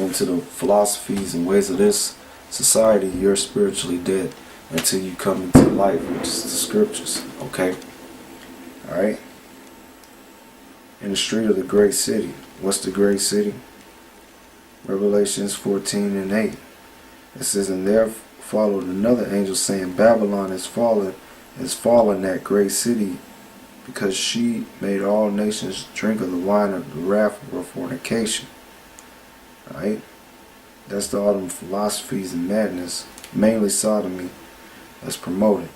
into the philosophies and ways of this society, you're spiritually dead until you come into life, which is the scriptures. Okay? Alright? In the street of the great city. What's the great city? Revelations 14 and 8. It says, and there followed another angel saying, Babylon is fallen, that great city, because she made all nations drink of the wine of the wrath of her fornication. Alright? That's all them philosophies and madness, mainly sodomy, that's promoted.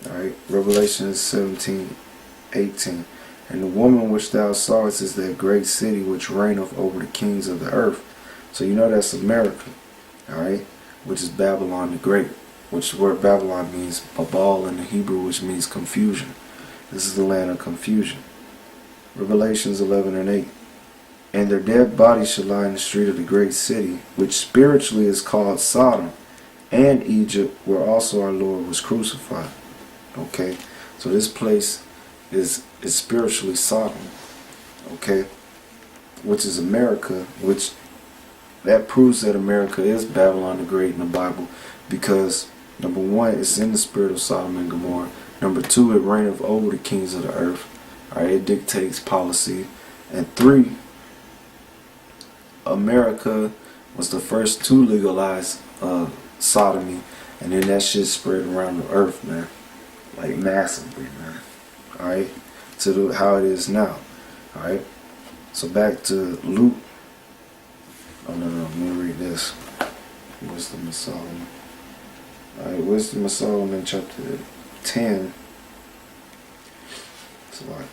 Alright? Revelation 17:18. And the woman which thou sawest is that great city which reigneth over the kings of the earth. So you know that's America. Alright? Which is Babylon the Great. Which the word Babylon means Babal in the Hebrew, which means confusion. This is the land of confusion. Revelations 11 and 8. And their dead bodies shall lie in the street of the great city, which spiritually is called Sodom, and Egypt, where also our Lord was crucified. Okay? So this place is spiritually Sodom. Okay? Which is America, which that proves that America is Babylon the Great in the Bible, because number one, it's in the spirit of Sodom and Gomorrah. Number two, it reigneth over the kings of the earth. Alright, it dictates policy. And three, America was the first to legalize sodomy, and then that shit spread around the earth, man, like massively, man. Alright, to how it is now. Alright, so back to Luke. Oh no, let me read this. Wisdom of Solomon. Alright, Wisdom of Solomon, chapter 10. It's a lot.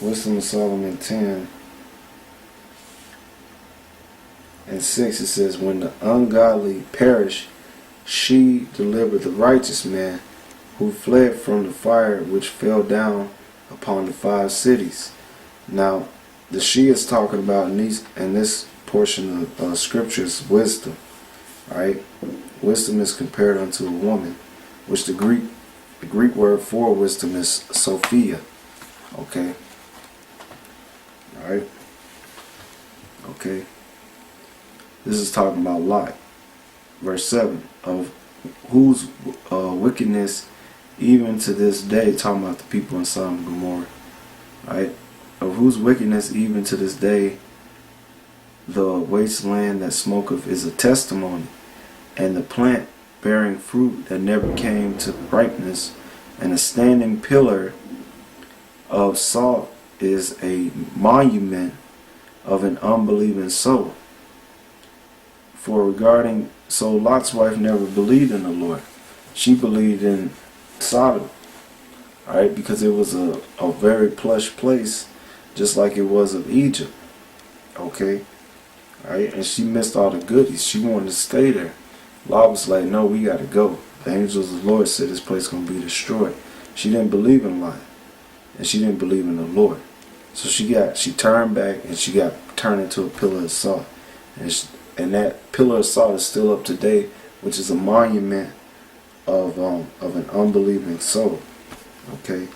Wisdom of Solomon 10 and 6, it says, when the ungodly perish, she delivered the righteous man who fled from the fire which fell down upon the 5 cities. Now, the she is talking about in this portion of scriptures, wisdom. Right? Wisdom is compared unto a woman, which the Greek word for wisdom is Sophia. Okay. Alright. Okay. This is talking about Lot. Verse 7. Of whose wickedness even to this day, talking about the people in Sodom and Gomorrah. Right? Of whose wickedness even to this day the wasteland that smoketh is a testimony, and the plant bearing fruit that never came to ripeness, and a standing pillar of salt is a monument of an unbelieving soul. For regarding, so Lot's wife never believed in the Lord. She believed in Sodom. Alright, because it was a very plush place, just like it was of Egypt. Okay? Alright, and she missed all the goodies. She wanted to stay there. Lot was like, no, we gotta go. The angels of the Lord said this place gonna be destroyed. She didn't believe in Lot, and she didn't believe in the Lord. So she turned back, and she got turned into a pillar of salt. And that pillar of salt is still up today, which is a monument of an unbelieving soul. Okay?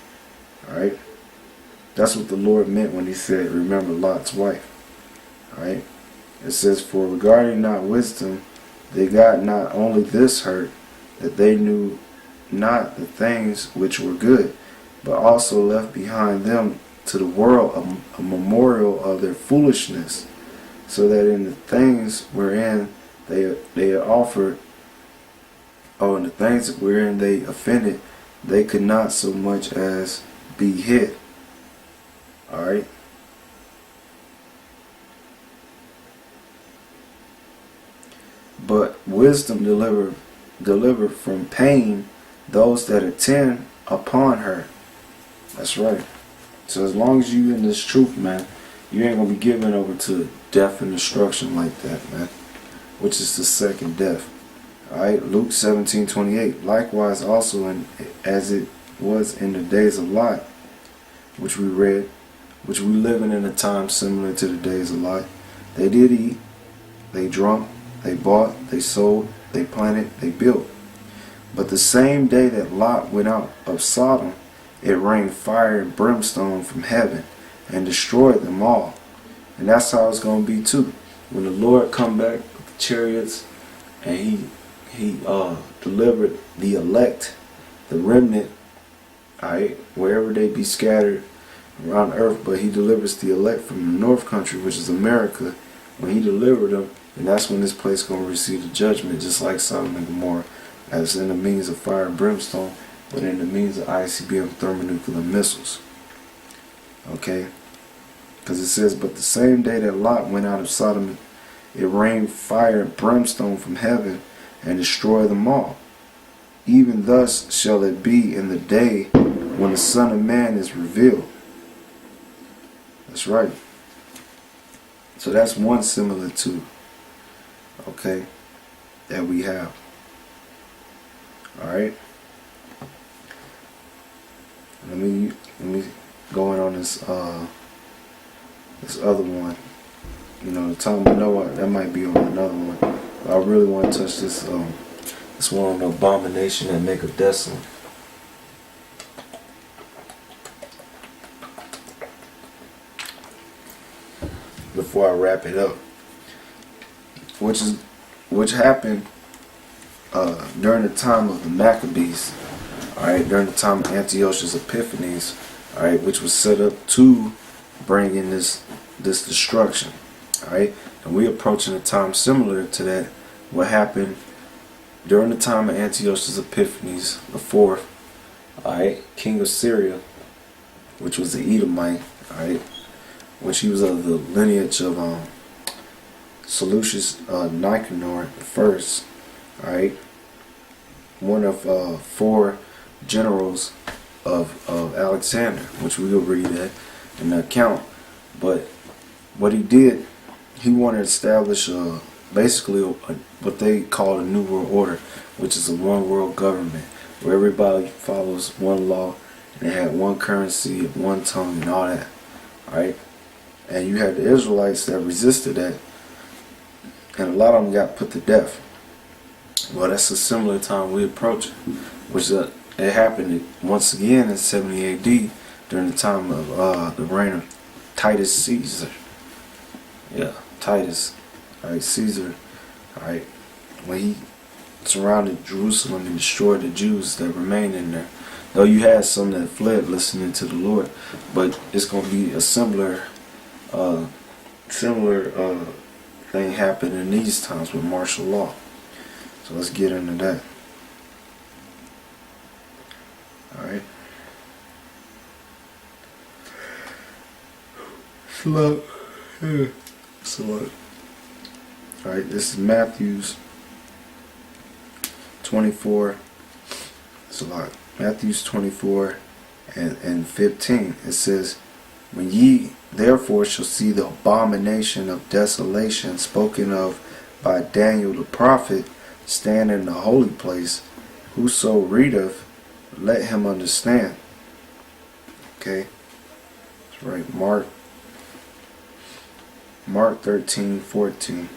Alright? That's what the Lord meant when he said, remember Lot's wife. Alright? It says, for regarding not wisdom, they got not only this hurt, that they knew not the things which were good, but also left behind them to the world a memorial of their foolishness, so that in the things wherein they offered, or in the things wherein they offended, they could not so much as be hid. Alright? But wisdom deliver from pain those that attend upon her. That's right. So as long as you in this truth, man, you ain't gonna be given over to death and destruction like that, man. Which is the second death. Alright, Luke 17:28. Likewise also as it was in the days of Lot, which we read, which we living in a time similar to the days of Lot. They did eat, they drunk, they bought, they sold, they planted, they built. But the same day that Lot went out of Sodom, it rained fire and brimstone from heaven and destroyed them all. And that's how it's going to be too. When the Lord come back with the chariots and he delivered the elect, the remnant, alright, wherever they be scattered around earth, but he delivers the elect from the north country, which is America. When he delivered them, and that's when this place going to receive the judgment, just like Sodom and Gomorrah, as in the means of fire and brimstone, but in the means of ICBM thermonuclear missiles. Okay? Because it says, but the same day that Lot went out of Sodom, it rained fire and brimstone from heaven and destroyed them all. Even thus shall it be in the day when the Son of Man is revealed. That's right. So that's one similitude, okay, that we have. Alright? Let me go in on this this other one. You know, the time of Noah, that might be on another one. But I really want to touch this this one on the abomination that make a desolate. Before I wrap it up, which happened during the time of the Maccabees, all right, during the time of Antiochus Epiphanes, all right, which was set up to bring in this destruction, all right, and we approaching a time similar to that. What happened during the time of Antiochus Epiphanes the fourth, all right, king of Syria, which was the Edomite, all right, which he was of the lineage of Seleucus Nicanor the first, all right, one of four generals of Alexander, which we will read that in the account. But what he did, he wanted to establish basically what they call a new world order, which is a one world government where everybody follows one law and they had one currency, one tongue, and all that. Right? And you had the Israelites that resisted that, and a lot of them got put to death. Well, that's a similar time we approach, which it happened once again in 70 AD during the time of the reign of Titus Caesar. Yeah, Titus, right, Caesar, right, when he surrounded Jerusalem and destroyed the Jews that remained in there. Though you had some that fled listening to the Lord, but it's going to be a similar thing happened in these times with martial law. So let's get into that. Alright. Slow. Slow. Alright, this is Matthew's 24. It's a lot. Matthew's 24 and 15. It says, when ye therefore shall see the abomination of desolation spoken of by Daniel the prophet stand in the holy place, whoso readeth, let him understand. Okay, that's right. Mark 13:14.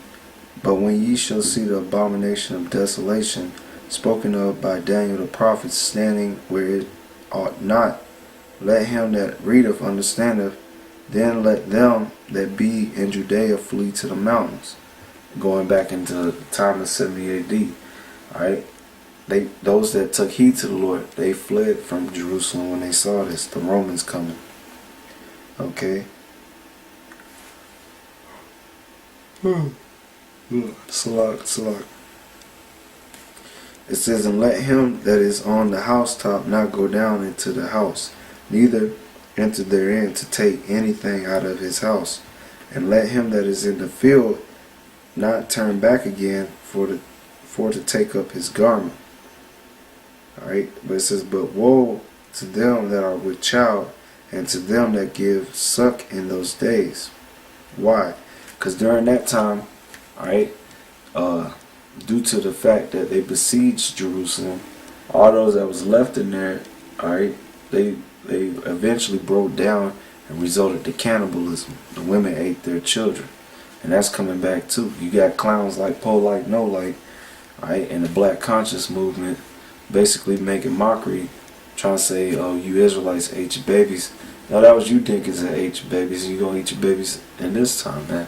But when ye shall see the abomination of desolation spoken of by Daniel the prophet standing where it ought not, let him that readeth understandeth. Then let them that be in Judea flee to the mountains. Going back into the time of 70 AD. Alright? Those that took heed to the Lord, they fled from Jerusalem when they saw this, the Romans coming. Okay? Salak. It says, and let him that is on the housetop not go down into the house, neither enter therein to take anything out of his house, and let him that is in the field not turn back again for to take up his garment. Alright, but it says, but woe to them that are with child, and to them that give suck in those days. Why? Because during that time, alright, due to the fact that they besieged Jerusalem, all those that was left in there, alright, they eventually broke down and resulted to cannibalism. The women ate their children. And that's coming back too. You got clowns like Poe Like No Like, right, and the Black Conscious Movement basically making mockery, trying to say, oh, you Israelites ate your babies. Now that was you thinking to eat your babies. You gonna eat your babies in this time, man.